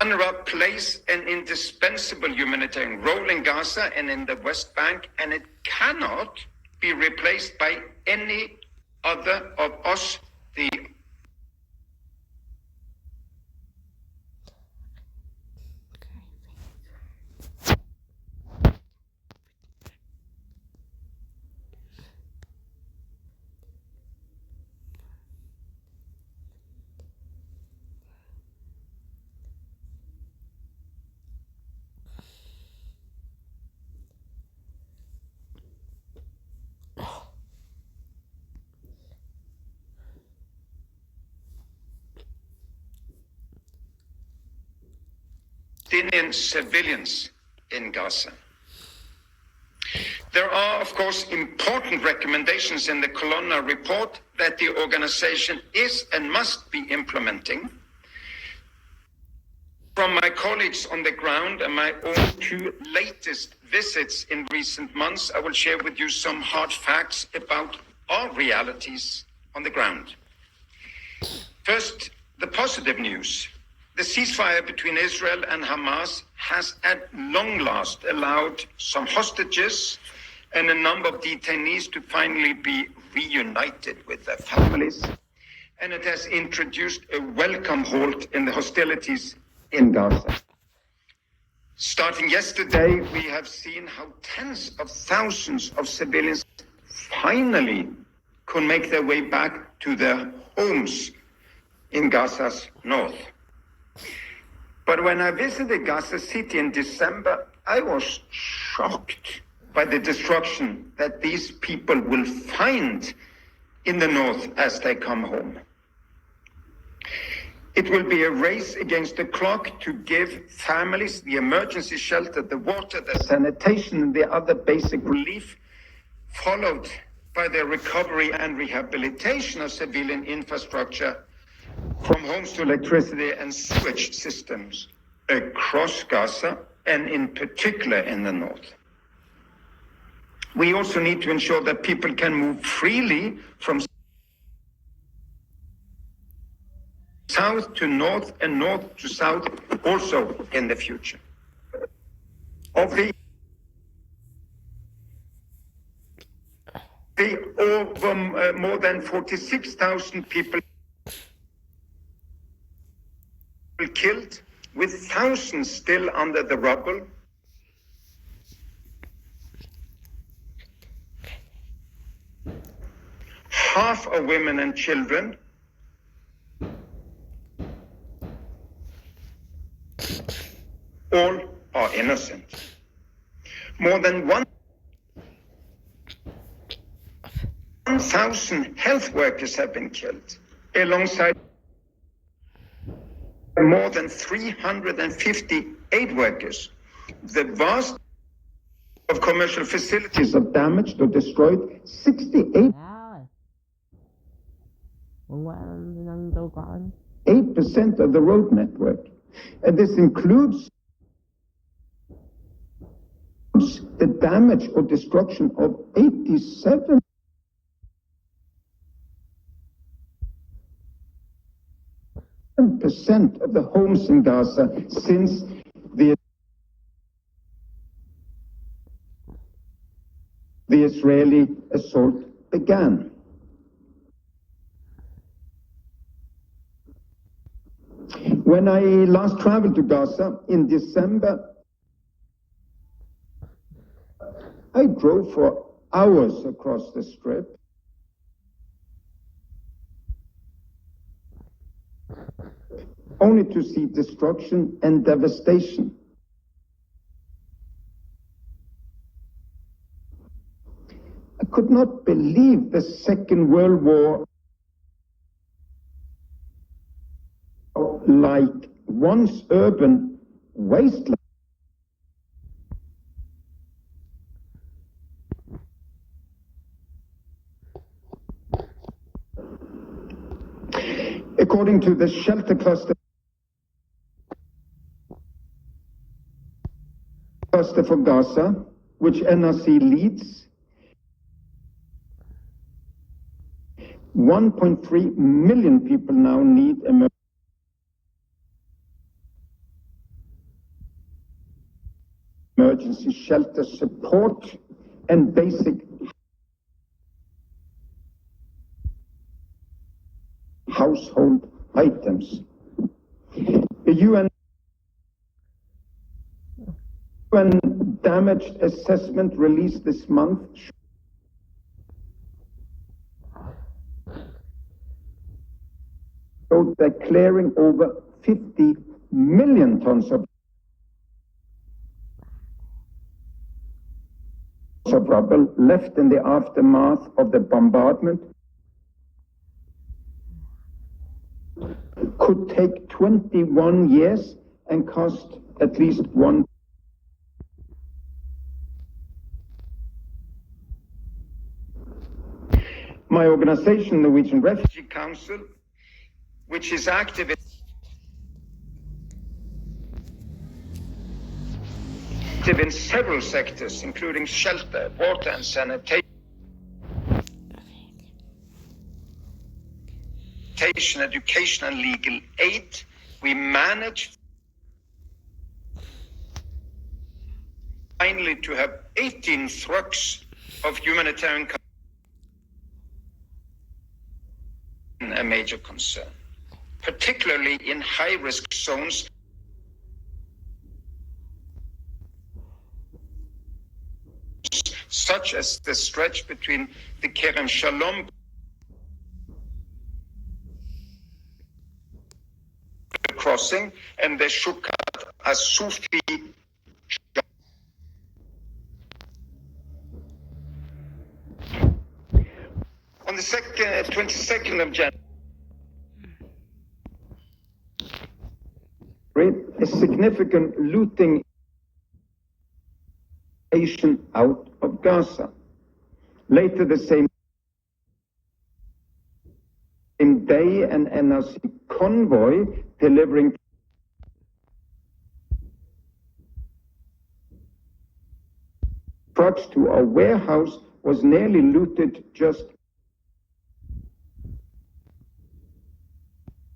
UNRWA plays an indispensable humanitarian role in Gaza and in the West Bank, and it cannot be replaced by any other of us, the Palestinian civilians in Gaza. There are, of course, important recommendations in the Colonna report that the organization is and must be implementing. From my colleagues on the ground and my own two latest visits in recent months, I will share with you some hard facts about our realities on the ground. First, the positive news. The ceasefire between Israel and Hamas has at long last allowed some hostages and a number of detainees to finally be reunited with their families. And it has introduced a welcome halt in the hostilities in Gaza. Starting yesterday, we have seen how tens of thousands of civilians finally could make their way back to their homes in Gaza's north. But when I visited Gaza City in December, I was shocked by the destruction that these people will find in the north as they come home. It will be a race against the clock to give families the emergency shelter, the water, the sanitation, and the other basic relief, followed by the recovery and rehabilitation of civilian infrastructure, from homes to electricity and sewage systems across Gaza, and in particular in the north. We also need to ensure that people can move freely from south to north and north to south also in the future. Of the over more than 46,000 people killed, with thousands still under the rubble, half are women and children, all are innocent. More than 1,000 health workers have been killed, alongside more than 350 aid workers. The vast of commercial facilities are damaged or destroyed. 68% of the road network. And this includes the damage or destruction of 87% of the homes in Gaza since the Israeli assault began. When I last traveled to Gaza in December, I drove for hours across the Strip. Only to see destruction and devastation. I could not believe the Second World War like once urban wasteland. According to the shelter cluster for Gaza, which NRC leads, 1.3 million people now need emergency emergency shelter support and basic household items. The UN damage assessment released this month showed that clearing over 50 million tons of rubble left in the aftermath of the bombardment could take 21 years and cost at least one. My organization, Norwegian Refugee Council, which is active in several sectors, including shelter, water and sanitation, education and legal aid, we managed finally to have 18 trucks of humanitarian a major concern, particularly in high-risk zones such as the stretch between the Kerem Shalom crossing and the Shukat Asufi. On the 22nd of January, a significant looting out of Gaza. Later the same day, an NRC convoy delivering trucks to our warehouse was nearly looted just